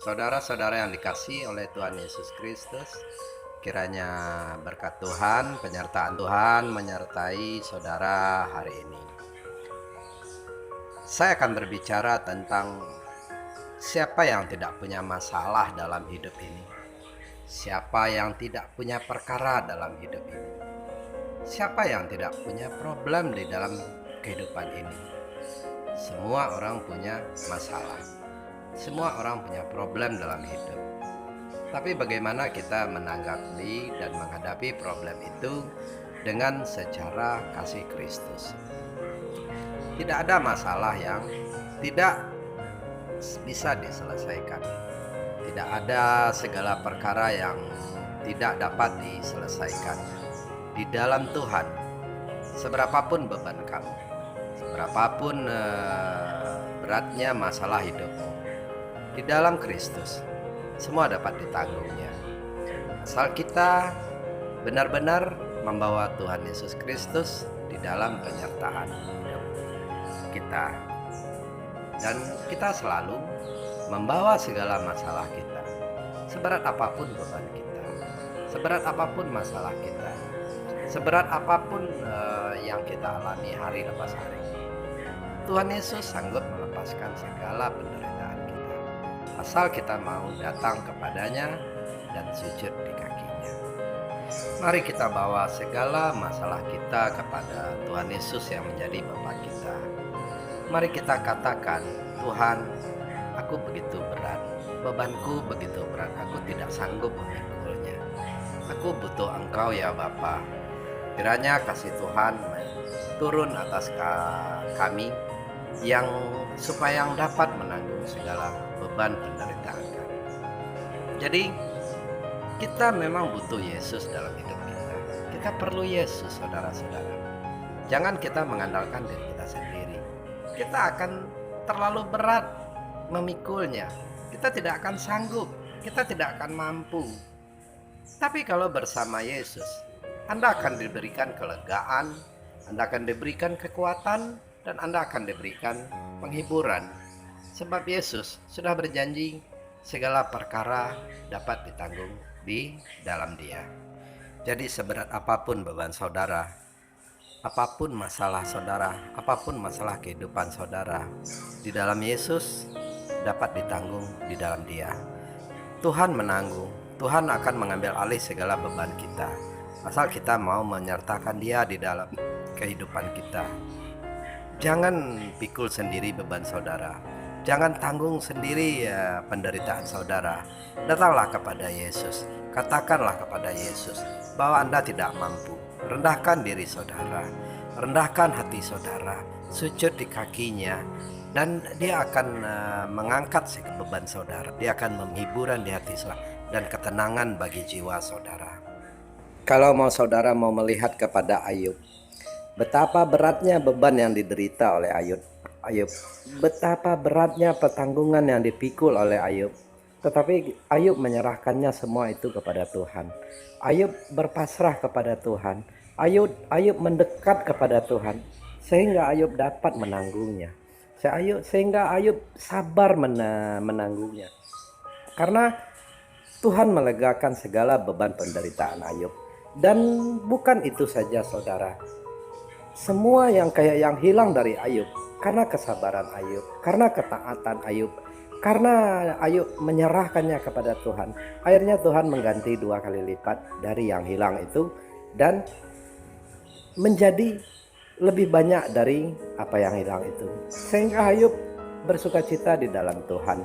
Saudara-saudara yang dikasihi oleh Tuhan Yesus Kristus, kiranya berkat Tuhan, penyertaan Tuhan menyertai saudara hari ini. Saya akan berbicara tentang siapa yang tidak punya masalah dalam hidup ini. Siapa yang tidak punya perkara dalam hidup ini. Siapa yang tidak punya problem di dalam kehidupan ini. Semua orang punya masalah. Semua orang punya problem dalam hidup. Tapi bagaimana kita menanggapi dan menghadapi problem itu dengan secara kasih Kristus. Tidak ada masalah yang tidak bisa diselesaikan. Tidak ada segala perkara yang tidak dapat diselesaikan. Di dalam Tuhan, seberapapun beban kamu, seberapapun beratnya masalah hidupmu, di dalam Kristus semua dapat ditanggungnya. Asal kita benar-benar membawa Tuhan Yesus Kristus di dalam penyertaan hidup kita. Dan kita selalu membawa segala masalah kita. Seberat apapun beban kita, seberat apapun masalah kita, seberat apapun yang kita alami hari lepas hari, Tuhan Yesus sanggup melepaskan segala penderitaan kita. Asal kita mau datang kepadanya dan sujud di kakinya. Mari kita bawa segala masalah kita kepada Tuhan Yesus yang menjadi Bapa kita. Mari kita katakan, Tuhan, aku begitu berat, bebanku begitu berat, aku tidak sanggup memikulnya. Aku butuh Engkau ya Bapa. Kiranya kasih Tuhan turun atas kami yang supaya yang dapat menanggung segala beban penderitaan kami. Jadi kita memang butuh Yesus dalam hidup kita. Kita perlu Yesus, saudara-saudara. Jangan kita mengandalkan diri kita sendiri. Kita akan terlalu berat memikulnya. Kita tidak akan sanggup. Kita tidak akan mampu. Tapi kalau bersama Yesus, Anda akan diberikan kelegaan, Anda akan diberikan kekuatan, dan Anda akan diberikan penghiburan. Sebab Yesus sudah berjanji segala perkara dapat ditanggung di dalam Dia. Jadi seberat apapun beban saudara, apapun masalah saudara, apapun masalah kehidupan saudara, di dalam Yesus dapat ditanggung di dalam Dia. Tuhan menanggung, Tuhan akan mengambil alih segala beban kita, asal kita mau menyertakan Dia di dalam kehidupan kita. Jangan pikul sendiri beban saudara. Jangan tanggung sendiri penderitaan saudara. Datanglah kepada Yesus. Katakanlah kepada Yesus bahwa Anda tidak mampu. Rendahkan diri saudara. Rendahkan hati saudara. Sujud di kakinya. Dan Dia akan mengangkat beban saudara. Dia akan menghiburan di hati saudara. Dan ketenangan bagi jiwa saudara. Kalau saudara mau melihat kepada Ayub, betapa beratnya beban yang diderita oleh Ayub. Betapa beratnya pertanggungan yang dipikul oleh Ayub. Tetapi Ayub menyerahkannya semua itu kepada Tuhan. Ayub berpasrah kepada Tuhan. Ayub mendekat kepada Tuhan. Sehingga Ayub dapat menanggungnya. Sehingga Ayub sabar menanggungnya. Karena Tuhan melegakan segala beban penderitaan Ayub. Dan bukan itu saja saudara. Semua yang hilang dari Ayub karena kesabaran Ayub, karena ketaatan Ayub, karena Ayub menyerahkannya kepada Tuhan. Akhirnya Tuhan mengganti 2 kali lipat dari yang hilang itu dan menjadi lebih banyak dari apa yang hilang itu. Sehingga Ayub bersukacita di dalam Tuhan.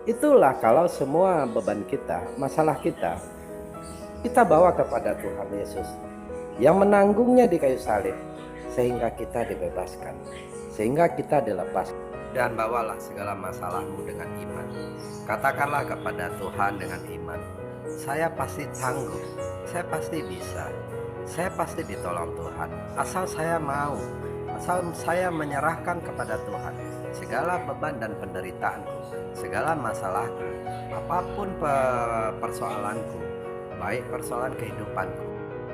Itulah kalau semua beban kita, masalah kita bawa kepada Tuhan Yesus yang menanggungnya di kayu salib. Sehingga kita dibebaskan, sehingga kita dilepas. Dan bawalah segala masalahmu dengan iman. Katakanlah kepada Tuhan dengan iman, saya pasti sanggup, saya pasti bisa, saya pasti ditolong Tuhan. Asal saya mau, asal saya menyerahkan kepada Tuhan segala beban dan penderitaanku, segala masalahku, apapun persoalanku, baik persoalan kehidupanku,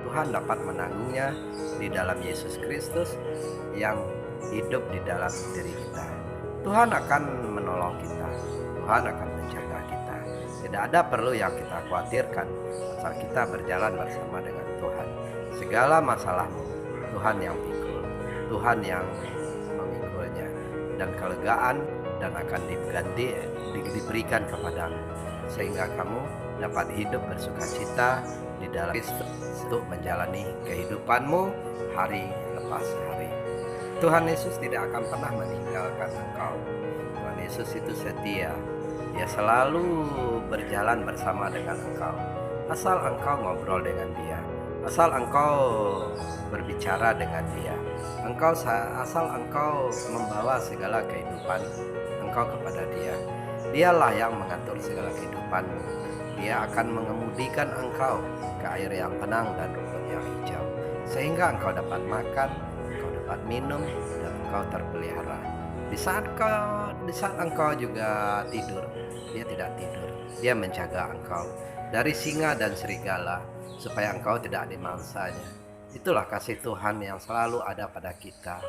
Tuhan dapat menanggungnya di dalam Yesus Kristus yang hidup di dalam diri kita. Tuhan akan menolong kita, Tuhan akan menjaga kita. Tidak ada perlu yang kita khawatirkan asal kita berjalan bersama dengan Tuhan. Segala masalahmu, Tuhan yang pikul, Tuhan yang memikulnya, dan kelegaan dan akan diberikan kepadamu, sehingga kamu dapat hidup bersukacita di dalam Kristus untuk menjalani kehidupanmu hari lepas hari. Tuhan Yesus tidak akan pernah meninggalkan engkau. Tuhan Yesus itu setia. Dia selalu berjalan bersama dengan engkau. Asal engkau ngobrol dengan dia, asal engkau berbicara dengan dia, asal engkau membawa segala kehidupan engkau kepada dia. Dialah yang mengatur segala kehidupanmu. Dia akan mengemudikan engkau ke air yang tenang dan rumput yang hijau, sehingga engkau dapat makan, engkau dapat minum, dan engkau terpelihara. Di saat engkau juga tidur, dia tidak tidur. Dia menjaga engkau dari singa dan serigala, supaya engkau tidak dimangsanya. Itulah kasih Tuhan yang selalu ada pada kita.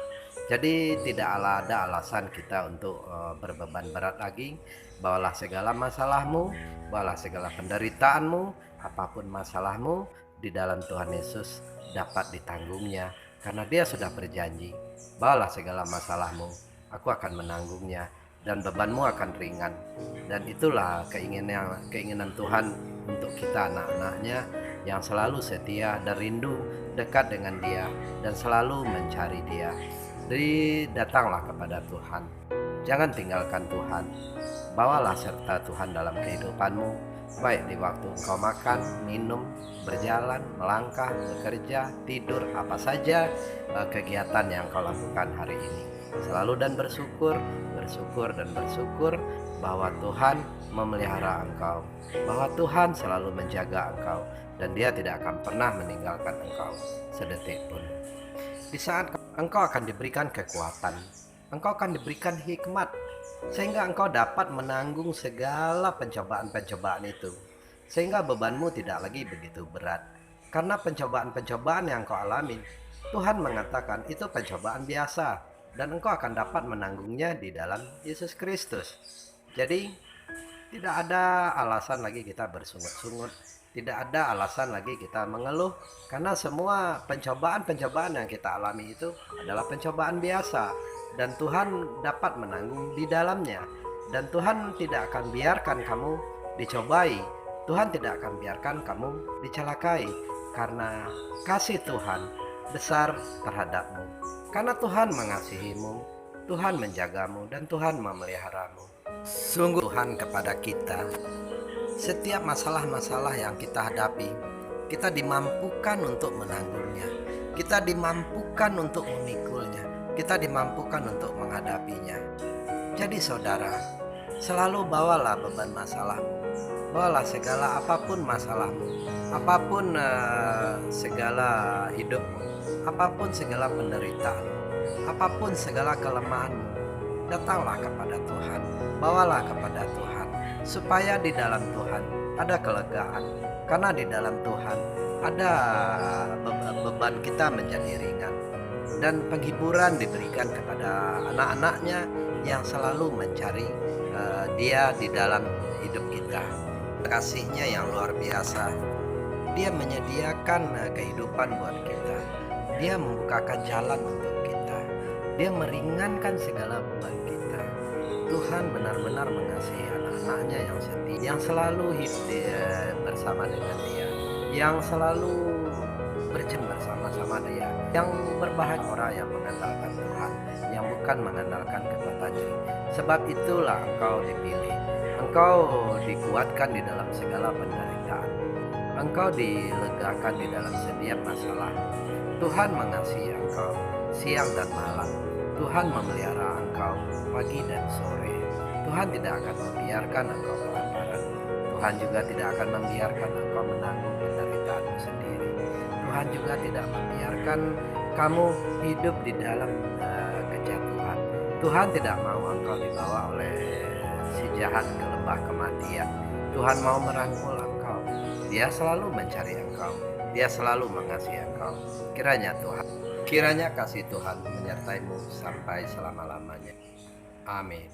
Jadi tidak ada alasan kita untuk berbeban berat lagi. Bawalah segala masalahmu, bawalah segala penderitaanmu, apapun masalahmu, di dalam Tuhan Yesus dapat ditanggungnya, karena dia sudah berjanji, bawalah segala masalahmu, aku akan menanggungnya, dan bebanmu akan ringan. Dan itulah keinginan Tuhan untuk kita, anak-anaknya yang selalu setia dan rindu dekat dengan dia, dan selalu mencari dia. Jadi datanglah kepada Tuhan, jangan tinggalkan Tuhan. Bawalah serta Tuhan dalam kehidupanmu, baik di waktu engkau makan, minum, berjalan, melangkah, bekerja, tidur, apa saja kegiatan yang kau lakukan hari ini. Selalu dan bersyukur dan bersyukur bahwa Tuhan memelihara engkau, bahwa Tuhan selalu menjaga engkau, dan dia tidak akan pernah meninggalkan engkau sedetik pun. Di saat engkau akan diberikan kekuatan, engkau akan diberikan hikmat, sehingga engkau dapat menanggung segala pencobaan-pencobaan itu, sehingga bebanmu tidak lagi begitu berat. Karena pencobaan-pencobaan yang engkau alami, Tuhan mengatakan itu pencobaan biasa, dan engkau akan dapat menanggungnya di dalam Yesus Kristus. Jadi tidak ada alasan lagi kita bersungut-sungut, tidak ada alasan lagi kita mengeluh, karena semua pencobaan-pencobaan yang kita alami itu adalah pencobaan biasa, dan Tuhan dapat menanggung di dalamnya. Dan Tuhan tidak akan biarkan kamu dicobai, Tuhan tidak akan biarkan kamu dicelakai, karena kasih Tuhan besar terhadapmu. Karena Tuhan mengasihimu, Tuhan menjagamu, dan Tuhan memeliharamu. Sungguh Tuhan kepada kita, setiap masalah-masalah yang kita hadapi, kita dimampukan untuk menanggungnya, kita dimampukan untuk memikulnya, kita dimampukan untuk menghadapinya. Jadi saudara, selalu bawalah beban masalahmu, bawalah segala apapun masalahmu, apapun segala hidupmu, apapun segala penderitaanmu, apapun segala kelemahanmu, datanglah kepada Tuhan, bawalah kepada Tuhan, supaya di dalam Tuhan ada kelegaan. Karena di dalam Tuhan ada beban kita menjadi ringan, dan penghiburan diberikan kepada anak-anaknya yang selalu mencari dia di dalam hidup kita. Kasihnya yang luar biasa, dia menyediakan kehidupan buat kita, dia membukakan jalan untuk kita, dia meringankan segala beban kita. Tuhan benar-benar mengasihi anak-anaknya yang setia, yang selalu hidup bersama dengan dia, yang selalu berjalan bersama-sama dia, yang berbahagia orang yang mengandalkan Tuhan, yang bukan mengandalkan kekuatan diri. Sebab itulah engkau dipilih, engkau dikuatkan di dalam segala penderitaan, engkau dilegakan di dalam setiap masalah. Tuhan mengasihi engkau siang dan malam, Tuhan memelihara engkau pagi dan sore. Tuhan tidak akan membiarkan engkau kelaparan, Tuhan juga tidak akan membiarkan engkau menanggung penderitaanmu sendiri. Tuhan juga tidak membiarkan kamu hidup di dalam kejatuhan. Tuhan tidak mau engkau dibawa oleh si jahat ke lembah kematian. Tuhan mau merangkul engkau, dia selalu mencari engkau, dia selalu mengasihi engkau. Kiranya kasih Tuhan menyertaimu sampai selama-lamanya. Amin.